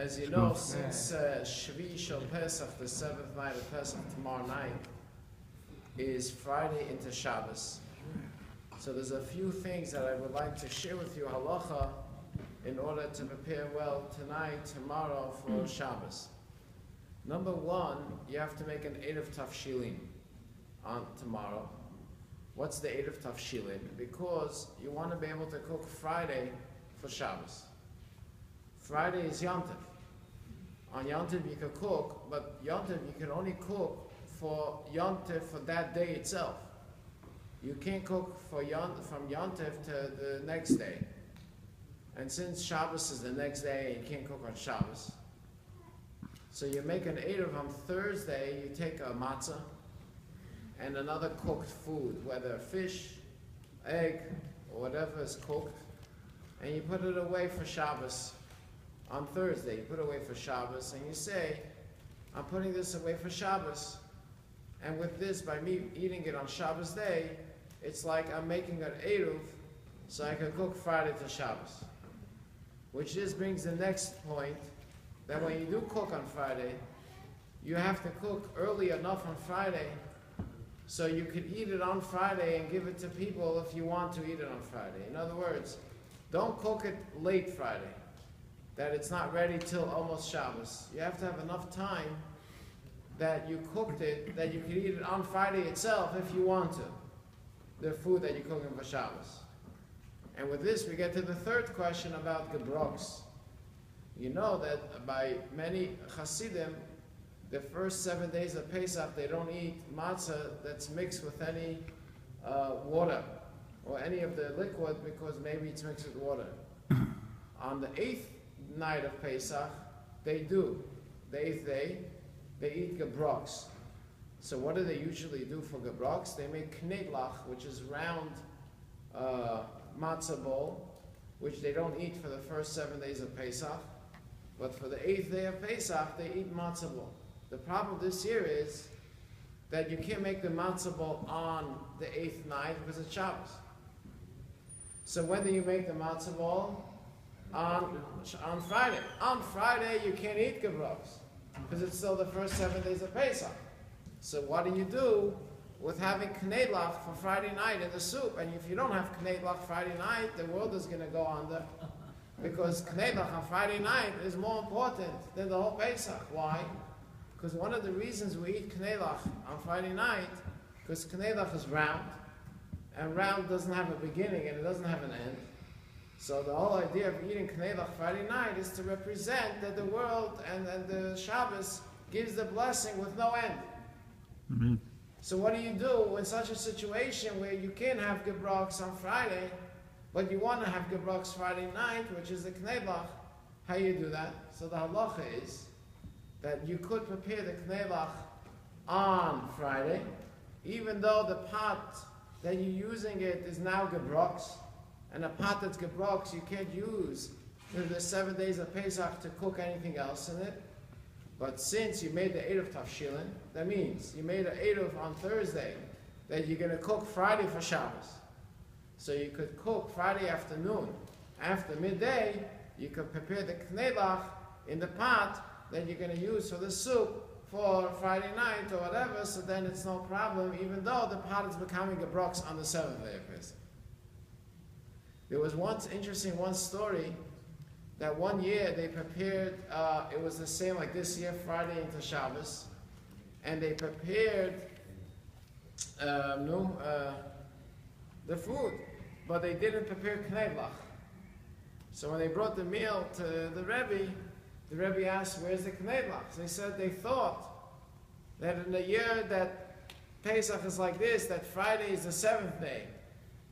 As you know, since Shvi Shal Pesach, the seventh night of Pesach, tomorrow night, is Friday into Shabbos. So there's a few things that I would like to share with you, halacha, in order to prepare well tonight, tomorrow for Shabbos. Number one, you have to make an Erev Tafshilin on tomorrow. What's the Erev Tafshilin? Because you want to be able to cook Friday for Shabbos. Friday is Yontif. On Yontif you can cook, but Yontif you can only cook for Yontif for that day itself. You can't cook for from Yontif to the next day. And since Shabbos is the next day, you can't cook on Shabbos. So you make an Erev on Thursday, you take a matzah and another cooked food, whether fish, egg, or whatever is cooked, and you put it away for Shabbos. On Thursday, you put it away for Shabbos, and you say, I'm putting this away for Shabbos. And with this, by me eating it on Shabbos day, it's like I'm making an Eruv, so I can cook Friday to Shabbos. Which just brings the next point, that when you do cook on Friday, you have to cook early enough on Friday, so you could eat it on Friday and give it to people if you want to eat it on Friday. In other words, don't cook it late Friday, that it's not ready till almost Shabbos. You have to have enough time that you cooked it, that you can eat it on Friday itself if you want to, the food that you're cooking for Shabbos. And with this, we get to the third question about gebroks. You know that by many Hasidim, the first 7 days of Pesach, they don't eat matzah that's mixed with any water or any of the liquid because maybe it's mixed with water. On the 8th night of Pesach, they do. The 8th day, they eat gebroks. So what do they usually do for gebroks? They make knetlach, which is round matzah bowl, which they don't eat for the first 7 days of Pesach. But for the 8th day of Pesach, they eat matzah bowl. The problem this year is that you can't make the matzah bowl on the 8th night because it's Shabbos. So when do you make the matzah bowl? On Friday. On Friday, you can't eat gebroks because it's still the first 7 days of Pesach. So what do you do with having knetlach for Friday night in the soup? And if you don't have knetlach Friday night, the world is going to go under, because knetlach on Friday night is more important than the whole Pesach. Why? Because one of the reasons we eat knetlach on Friday night, because knetlach is round, and round doesn't have a beginning and it doesn't have an end. So the whole idea of eating knetlach Friday night is to represent that the world and the Shabbos gives the blessing with no end. Mm-hmm. So what do you do in such a situation where you can't have gebroks on Friday, but you want to have gebroks Friday night, which is the knetlach? How you do that? So the halacha is that you could prepare the knetlach on Friday, even though the pot that you're using it is now gebroks, and a pot that's gebroks you can't use in the 7 days of Pesach to cook anything else in it. But since you made the Erev Tafshilin, that means you made an Erev on Thursday that you're going to cook Friday for Shabbos. So you could cook Friday afternoon. After midday, you could prepare the knetlach in the pot that you're going to use for the soup for Friday night or whatever, so then it's no problem, even though the pot is becoming gebroks on the 7th day of Pesach. There was one story that one year they prepared, it was the same like this year, Friday into Shabbos, and they prepared the food, but they didn't prepare knetlach. So when they brought the meal to the Rebbe asked, where's the knetlach? So they said they thought that in the year that Pesach is like this, that Friday is the 7th day,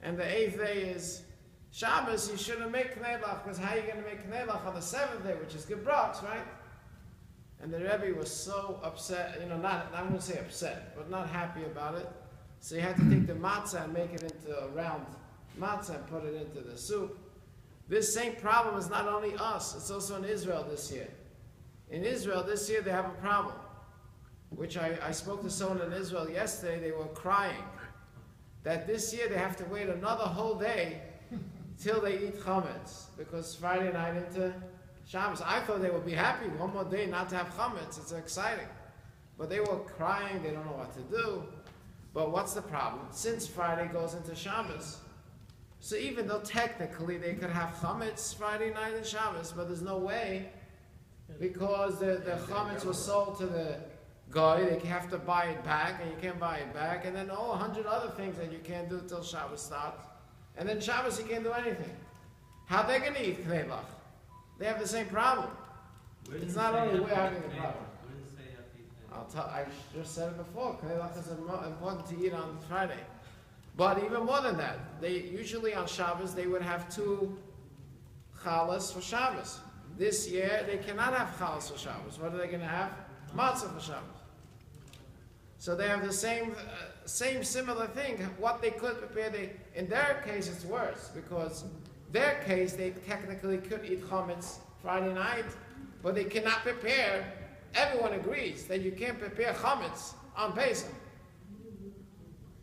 and the 8th day is Shabbos, you shouldn't make knetlach, because how are you going to make knetlach on the 7th day, which is gebroks, right? And the Rebbe was so upset, not I'm going to say upset, but not happy about it. So he had to take the matzah and make it into a round matzah and put it into the soup. This same problem is not only us, it's also in Israel this year. In Israel this year they have a problem, which I spoke to someone in Israel yesterday, they were crying, that this year they have to wait another whole day till they eat chametz, because Friday night into Shabbos. I thought they would be happy one more day not to have chametz. It's exciting. But they were crying, they don't know what to do. But what's the problem? Since Friday goes into Shabbos, so even though technically they could have chametz Friday night and Shabbos, but there's no way, because the chametz was sold to the guy, they have to buy it back, and you can't buy it back, and then 100 other things that you can't do till Shabbos starts. And then Shabbos you can't do anything. How are they going to eat knelach? They have the same problem. It's not only we're having the problem. I just said it before. Knelach is important to eat on Friday. But even more than that, they usually on Shabbos they would have 2 challahs for Shabbos. This year they cannot have challahs for Shabbos. What are they going to have? Matzah for Shabbos. So they have the same similar thing. What they could prepare, in their case it's worse, because their case they technically could eat chametz Friday night, but they cannot prepare. Everyone agrees that you can't prepare chametz on Pesach.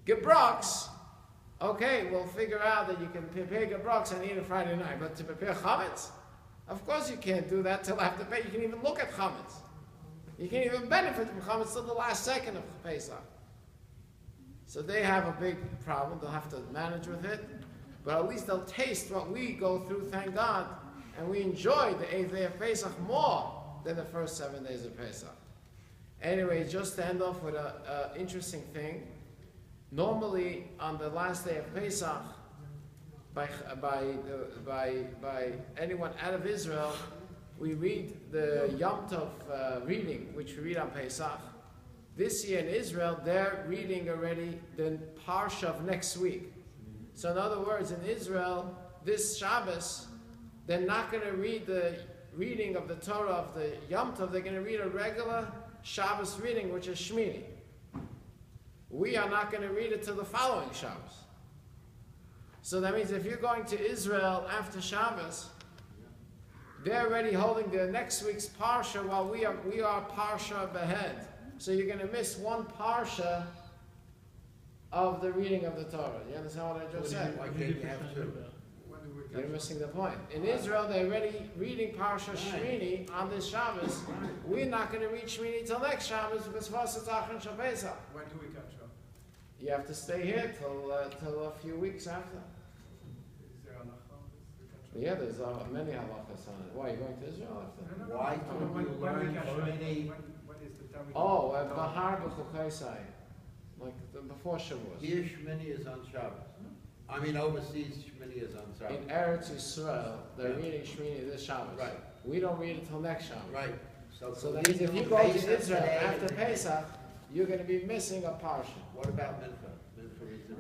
Gebroks, okay, we'll figure out that you can prepare gebroks and eat it Friday night, but to prepare chametz, of course you can't do that till after Pesach. You can even look at chametz. You can't even benefit from chametz till the last second of Pesach. So they have a big problem. They'll have to manage with it, but at least they'll taste what we go through, thank God, and we enjoy the 8th day of Pesach more than the first 7 days of Pesach. Anyway, just to end off with an interesting thing. Normally, on the last day of Pesach, by anyone out of Israel, we read the Yom Tov reading, which we read on Pesach. This year in Israel, they're reading already the Parsha of next week. So in other words, in Israel, this Shabbos, they're not going to read the reading of the Torah of the Yom Tov. They're going to read a regular Shabbos reading, which is Shmini. We are not going to read it till the following Shabbos. So that means if you're going to Israel after Shabbos, they're already holding the next week's Parsha while we are Parsha ahead. So you're going to miss one Parsha of the reading of the Torah. You understand what I just said? Why can't you have 2? You're missing the point. In Israel, they're already reading Parsha Shmini on this Shabbos. We're not going to read Shmini till next Shabbos because first it's Achron Shabbos. When do we catch up? You have to stay here till a few weeks after. Is there halachas? Yeah, there's many halachas on it. Why, are you going to Israel after? Why don't you learn Shmini? When is the time? Oh, Bahar B'Chukaisai. Like before Shavuos. Here Shmini is on Shabbos. I mean, overseas Shmini is on Shabbos. In Eretz Yisrael, they're reading Shmini this Shabbos. Right. We don't read it till next Shabbos. Right. So that means if you go to Israel after Pesach, you're going to be missing a parsha. What about Mincha? Mincha is the